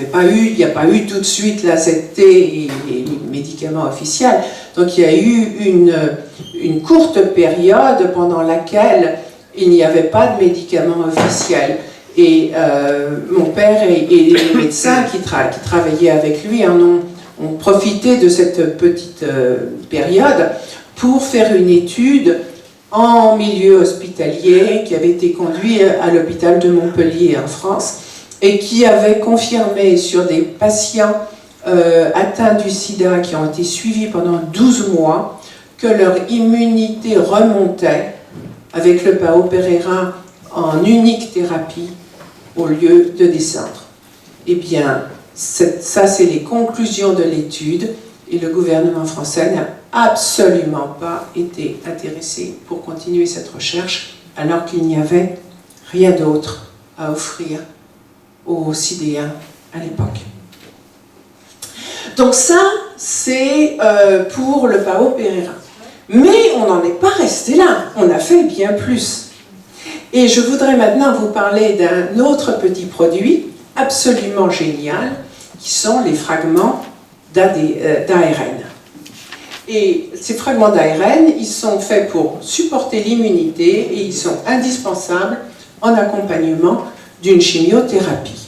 Speaker 1: n'y a pas eu tout de suite l'AZT et les médicaments officiels. Donc il y a eu une courte période pendant laquelle il n'y avait pas de médicaments officiels. Et mon père et les médecins qui travaillaient avec lui ont profité de cette petite période pour faire une étude en milieu hospitalier qui avait été conduite à l'hôpital de Montpellier en France et qui avait confirmé sur des patients atteints du sida qui ont été suivis pendant 12 mois que leur immunité remontait avec le Pao Pereira en unique thérapie au lieu de descendre. Eh bien, ça c'est les conclusions de l'étude Et le gouvernement français n'a absolument pas été intéressé pour continuer cette recherche, alors qu'il n'y avait rien d'autre à offrir aux Sidéens à l'époque. Donc ça, c'est pour le Pao Pereira. Mais on n'en est pas resté là, on a fait bien plus. Et je voudrais maintenant vous parler d'un autre petit produit absolument génial, qui sont les fragments d'ARN. Et ces fragments d'ARN, ils sont faits pour supporter l'immunité et ils sont indispensables en accompagnement d'une chimiothérapie.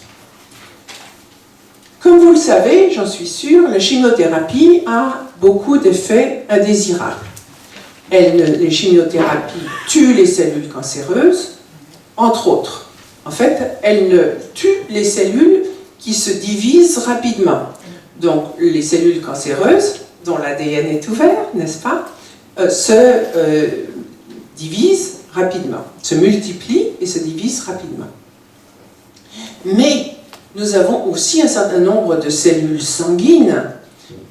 Speaker 1: Comme vous le savez, j'en suis sûre, la chimiothérapie a beaucoup d'effets indésirables. Les chimiothérapies tuent les cellules cancéreuses, entre autres. En fait, elles ne tuent les cellules qui se divisent rapidement. Donc, les cellules cancéreuses, dont l'ADN est ouvert, n'est-ce pas, se divisent rapidement, se multiplient et se divisent rapidement. Mais nous avons aussi un certain nombre de cellules sanguines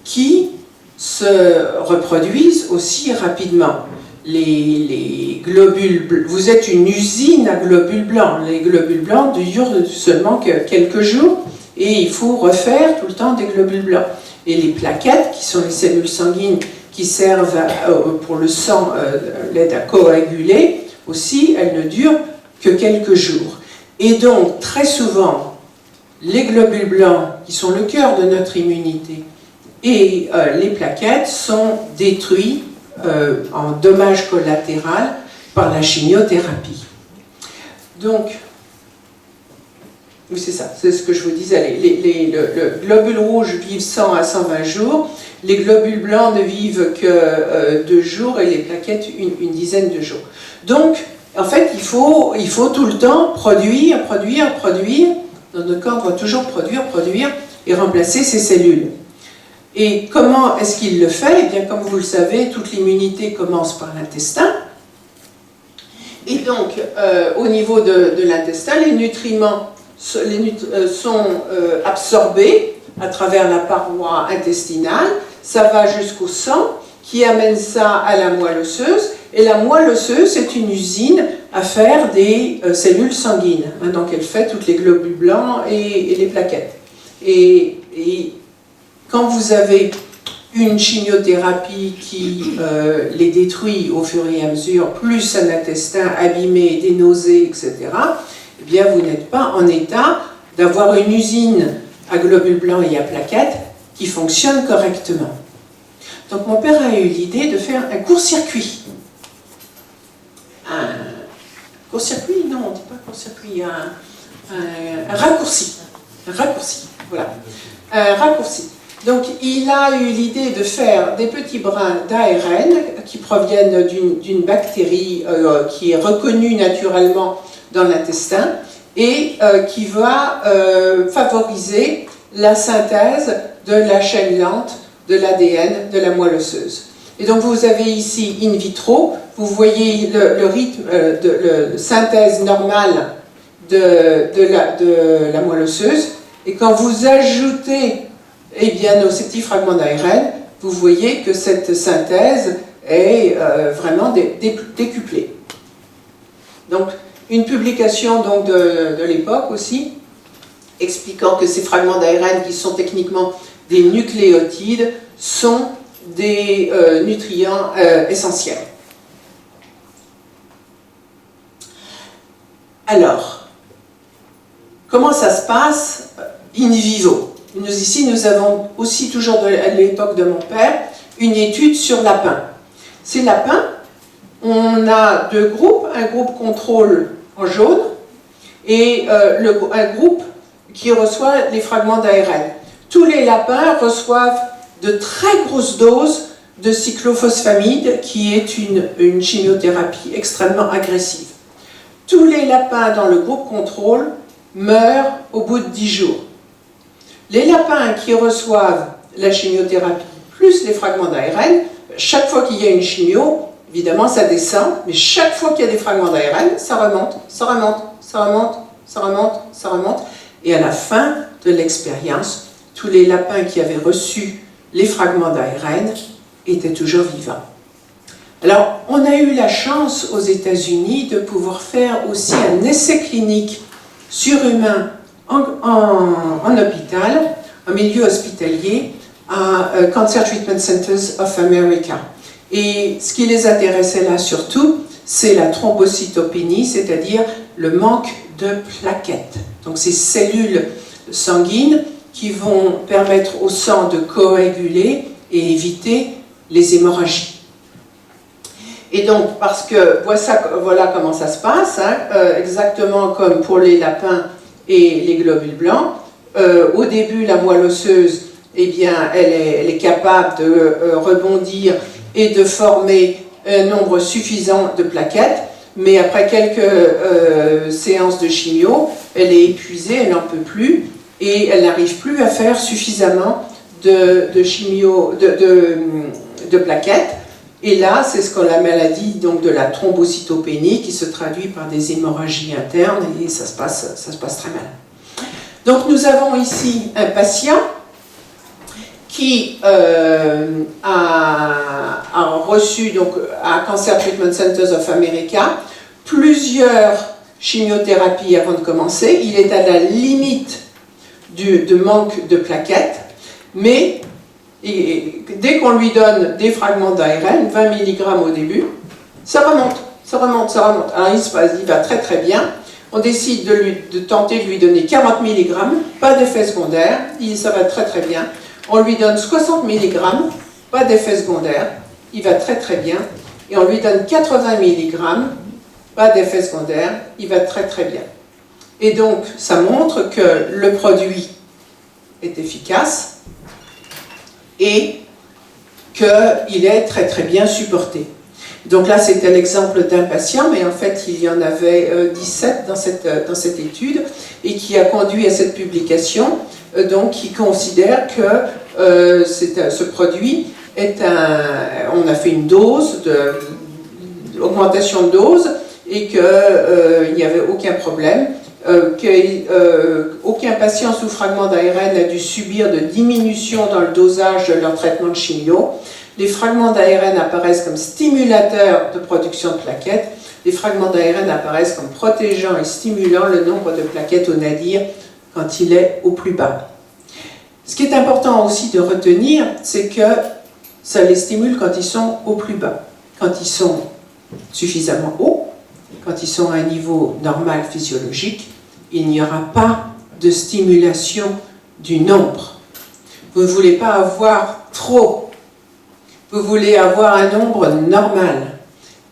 Speaker 1: qui se reproduisent aussi rapidement. Les globules, vous êtes une usine à globules blancs. Les globules blancs durent seulement que quelques jours et il faut refaire tout le temps des globules blancs. Et les plaquettes, qui sont les cellules sanguines qui servent pour le sang, l'aide à coaguler, aussi, elles ne durent que quelques jours. Et donc, très souvent, les globules blancs, qui sont le cœur de notre immunité, et les plaquettes sont détruits en dommage collatéral par la chimiothérapie. Donc, oui, c'est ça, c'est ce que je vous disais. Le globule rouge vivent 100 à 120 jours, les globules blancs ne vivent que 2 jours et les plaquettes une dizaine de jours. Donc, en fait, il faut tout le temps produire. Notre corps doit toujours produire et remplacer ces cellules. Et comment est-ce qu'il le fait? Eh bien, comme vous le savez, toute l'immunité commence par l'intestin. Et donc, au niveau de l'intestin, les nutriments sont absorbés à travers la paroi intestinale. Ça va jusqu'au sang, qui amène ça à la moelle osseuse. Et la moelle osseuse est une usine à faire des cellules sanguines. Donc, elle fait toutes les globules blancs et les plaquettes. Et quand vous avez une chimiothérapie qui les détruit au fur et à mesure, plus un intestin abîmé, des nausées, etc., eh bien vous n'êtes pas en état d'avoir une usine à globules blancs et à plaquettes qui fonctionne correctement. Donc mon père a eu l'idée de faire un court-circuit. Un court-circuit? Non, on ne dit pas court-circuit, un raccourci. Un raccourci, voilà. Un raccourci. Donc, il a eu l'idée de faire des petits brins d'ARN qui proviennent d'une bactérie qui est reconnue naturellement dans l'intestin et qui va favoriser la synthèse de la chaîne lente de l'ADN de la moelle osseuse. Et donc, vous avez ici in vitro, vous voyez le rythme de synthèse normale de la moelle osseuse. Et quand vous ajoutez ces petits fragments d'ARN, vous voyez que cette synthèse est vraiment décuplée. Donc, une publication donc, de l'époque aussi, expliquant que ces fragments d'ARN, qui sont techniquement des nucléotides, sont des nutriments essentiels. Alors, comment ça se passe in vivo? Ici, nous avons aussi, toujours à l'époque de mon père, une étude sur lapins. Ces lapins, on a 2 groupes, un groupe contrôle en jaune et un groupe qui reçoit les fragments d'ARN. Tous les lapins reçoivent de très grosses doses de cyclophosphamide, qui est une chimiothérapie extrêmement agressive. Tous les lapins dans le groupe contrôle meurent au bout de 10 jours. Les lapins qui reçoivent la chimiothérapie plus les fragments d'ARN, chaque fois qu'il y a une chimio, évidemment ça descend, mais chaque fois qu'il y a des fragments d'ARN, ça remonte, ça remonte, ça remonte, ça remonte, ça remonte, et à la fin de l'expérience, tous les lapins qui avaient reçu les fragments d'ARN étaient toujours vivants. Alors, on a eu la chance aux États-Unis de pouvoir faire aussi un essai clinique surhumain en hôpital, en milieu hospitalier, à Cancer Treatment Centers of America. Et ce qui les intéressait là surtout, c'est la thrombocytopénie, c'est-à-dire le manque de plaquettes. Donc ces cellules sanguines qui vont permettre au sang de coaguler et éviter les hémorragies. Et donc, parce que voilà comment ça se passe, hein, exactement comme pour les lapins et les globules blancs. Au début, la moelle osseuse, eh bien, elle est capable de rebondir et de former un nombre suffisant de plaquettes, mais après quelques séances de chimio, elle est épuisée, elle n'en peut plus, et elle n'arrive plus à faire suffisamment de plaquettes. Et là, c'est ce qu'on la maladie donc, de la thrombocytopénie qui se traduit par des hémorragies internes et ça se passe très mal. Donc nous avons ici un patient qui a reçu donc, à Cancer Treatment Centers of America plusieurs chimiothérapies avant de commencer. Il est à la limite de manque de plaquettes, mais dès qu'on lui donne des fragments d'ARN, 20 mg au début, ça remonte. Alors il va très très bien. On décide de tenter de lui donner 40 mg, pas d'effet secondaire, ça va très très bien. On lui donne 60 mg, pas d'effet secondaire, il va très très bien. Et on lui donne 80 mg, pas d'effet secondaire, il va très très bien. Et donc ça montre que le produit est efficace et qu'il est très très bien supporté. Donc là c'était l'exemple d'un patient, mais en fait il y en avait 17 dans cette étude et qui a conduit à cette publication, donc qui considère que ce produit est on a fait une augmentation de dose et qu'il n'y avait aucun problème. Aucun patient sous fragment d'ARN n'a dû subir de diminution dans le dosage de leur traitement de chimio. Les fragments d'ARN apparaissent comme stimulateurs de production de plaquettes. Les fragments d'ARN apparaissent comme protégeant et stimulant le nombre de plaquettes au nadir quand il est au plus bas. Ce qui est important aussi de retenir, c'est que ça les stimule quand ils sont au plus bas. Quand ils sont suffisamment hauts, quand ils sont à un niveau normal physiologique, il n'y aura pas de stimulation du nombre. Vous ne voulez pas avoir trop, vous voulez avoir un nombre normal.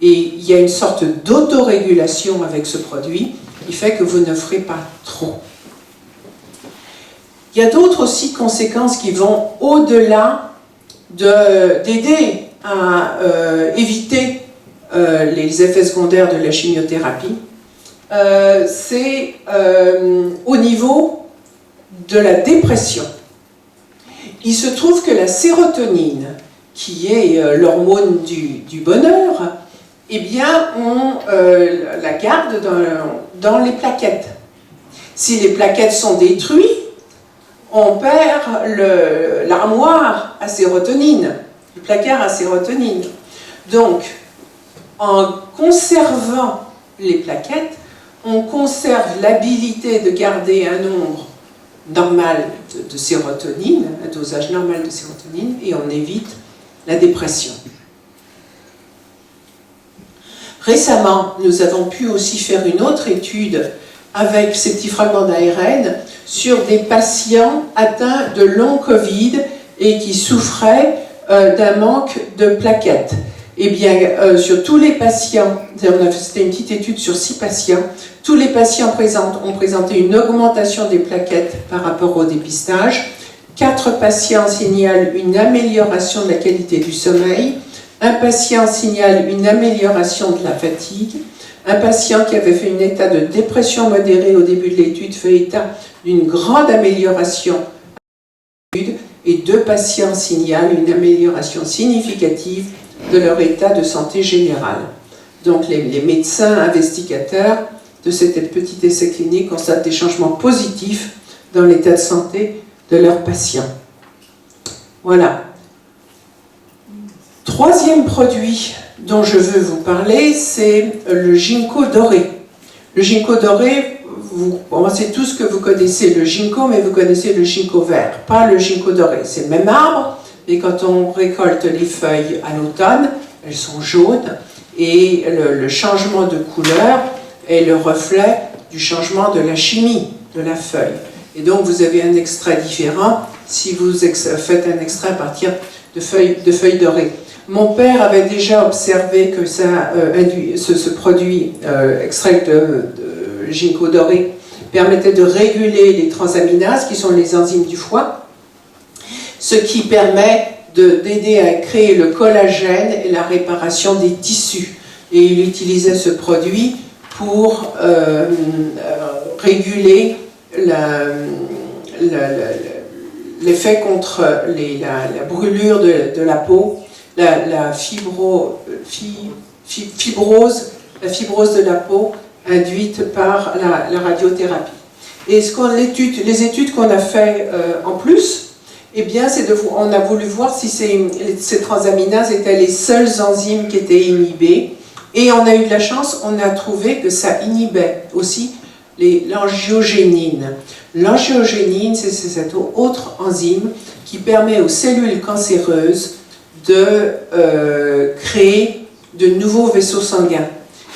Speaker 1: Et il y a une sorte d'autorégulation avec ce produit qui fait que vous ne ferez pas trop. Il y a d'autres aussi conséquences qui vont au-delà d'aider à éviter les effets secondaires de la chimiothérapie. C'est au niveau de la dépression. Il se trouve que la sérotonine, qui est l'hormone du bonheur, eh bien, on la garde dans les plaquettes. Si les plaquettes sont détruites, on perd l'armoire à sérotonine, le placard à sérotonine. Donc, en conservant les plaquettes, on conserve l'habilité de garder un nombre normal de sérotonine, un dosage normal de sérotonine, et on évite la dépression. Récemment, nous avons pu aussi faire une autre étude avec ces petits fragments d'ARN sur des patients atteints de long Covid et qui souffraient d'un manque de plaquettes. Eh bien, sur tous les patients, c'était une petite étude sur 6 patients, tous les patients ont présenté une augmentation des plaquettes par rapport au dépistage. 4 patients signalent une amélioration de la qualité du sommeil. Un patient signale une amélioration de la fatigue. Un patient qui avait fait un état de dépression modérée au début de l'étude fait état d'une grande amélioration de l'étude. Et 2 patients signalent une amélioration significative de leur état de santé général. Donc les médecins investigateurs de cet petit essai clinique constatent des changements positifs dans l'état de santé de leurs patients. Voilà. troisième produit dont je veux vous parler, c'est le ginkgo doré. Le ginkgo doré, vous pensez tous que vous connaissez le ginkgo, mais vous connaissez le ginkgo vert, pas le ginkgo doré. C'est le même arbre, et quand on récolte les feuilles à l'automne, elles sont jaunes, et le changement de couleur est le reflet du changement de la chimie de la feuille. Et donc vous avez un extrait différent si vous faites un extrait à partir de feuilles dorées. Mon père avait déjà observé que ce produit extrait de ginkgo doré permettait de réguler les transaminases, qui sont les enzymes du foie, ce qui permet d'aider à créer le collagène et la réparation des tissus. Et il utilisait ce produit pour réguler l'effet contre la brûlure de la peau, la fibrose de la peau induite par la radiothérapie. Et les études qu'on a fait en plus, eh bien, on a voulu voir si ces transaminases étaient les seules enzymes qui étaient inhibées. Et on a eu de la chance, on a trouvé que ça inhibait aussi l'angiogénine. L'angiogénine, c'est cette autre enzyme qui permet aux cellules cancéreuses de créer de nouveaux vaisseaux sanguins.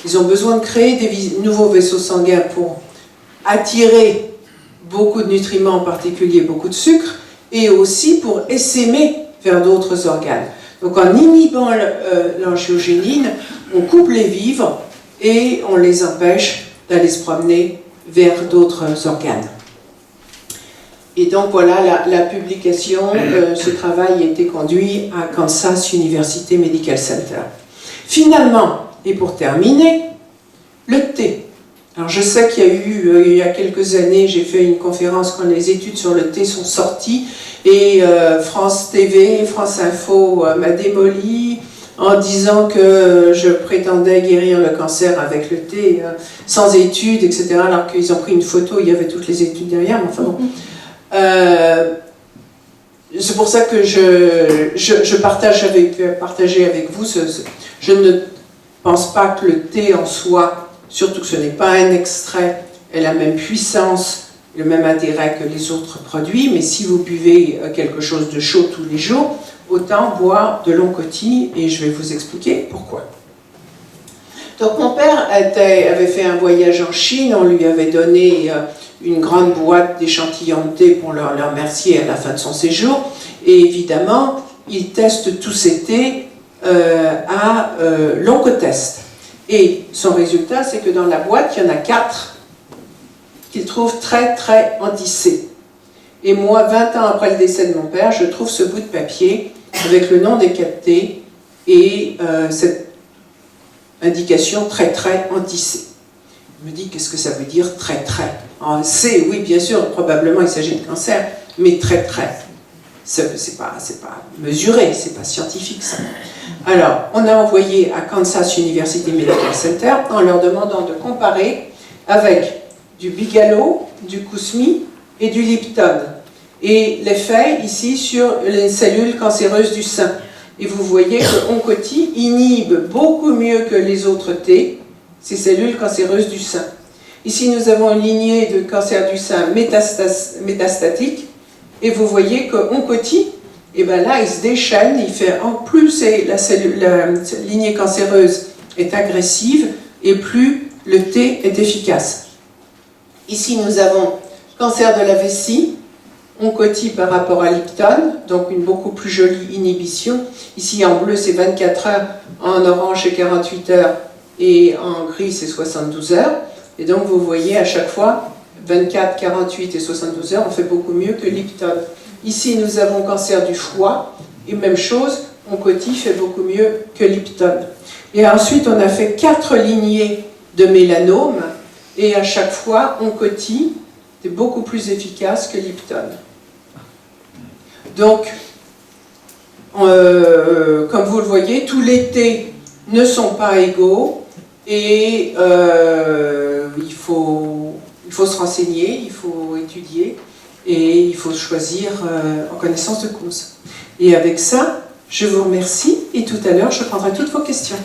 Speaker 1: Ils ont besoin de créer des nouveaux vaisseaux sanguins pour attirer beaucoup de nutriments, en particulier beaucoup de sucre, et aussi pour essaimer vers d'autres organes. Donc en inhibant l'angiogénine, on coupe les vivres et on les empêche d'aller se promener vers d'autres organes. Et donc voilà la publication, ce travail a été conduit à Kansas University Medical Center. Finalement, et pour terminer, le thé. Alors je sais qu'il y a eu, il y a quelques années, j'ai fait une conférence quand les études sur le thé sont sorties, et France TV, France Info m'a démoli en disant que je prétendais guérir le cancer avec le thé, sans études, etc. Alors qu'ils ont pris une photo, il y avait toutes les études derrière, mais enfin bon. C'est pour ça que je partage avec vous, je ne pense pas que le thé en soi, surtout que ce n'est pas un extrait, ait la même puissance, le même intérêt que les autres produits, mais si vous buvez quelque chose de chaud tous les jours, autant boire de l'oncotie, et je vais vous expliquer pourquoi. Donc mon père avait fait un voyage en Chine, on lui avait donné une grande boîte d'échantillons de thé pour le remercier à la fin de son séjour, et évidemment, il teste tous ces thés à l'oncotest. Et son résultat, c'est que dans la boîte, il y en a 4 qu'il trouve très très anti-C. Et moi, 20 ans après le décès de mon père, je trouve ce bout de papier avec le nom des 4 thés et cette indication très très anti-C. Je me dis, qu'est-ce que ça veut dire très très? En C, oui, bien sûr, probablement il s'agit de cancer, mais très très. C'est pas mesuré, c'est pas scientifique ça. Alors, on a envoyé à Kansas University Medical Center en leur demandant de comparer avec du Bigalo, du Kousmi et du Lipton. Et l'effet ici sur les cellules cancéreuses du sein. Et vous voyez que Oncoti inhibe beaucoup mieux que les autres thés ces cellules cancéreuses du sein. Ici, nous avons une lignée de cancer du sein métastatique. Et vous voyez que Oncoti, et ben là, il se déchaîne, il fait en plus la lignée cancéreuse est agressive et plus le thé est efficace. Ici, nous avons cancer de la vessie, Oncoti par rapport à Lipton, donc une beaucoup plus jolie inhibition. Ici, en bleu, c'est 24 heures, en orange, c'est 48 heures, et en gris, c'est 72 heures. Et donc, vous voyez à chaque fois, 24, 48 et 72 heures, on fait beaucoup mieux que Lipton. Ici, nous avons cancer du foie, et même chose, Oncoti fait beaucoup mieux que Lipton. Et ensuite, on a fait 4 lignées de mélanome, et à chaque fois, Oncoti est beaucoup plus efficace que Lipton. Donc, comme vous le voyez, tous les thés ne sont pas égaux, et il faut se renseigner, il faut étudier, et il faut choisir en connaissance de cause. Et avec ça, je vous remercie. et tout à l'heure, je prendrai toutes vos questions.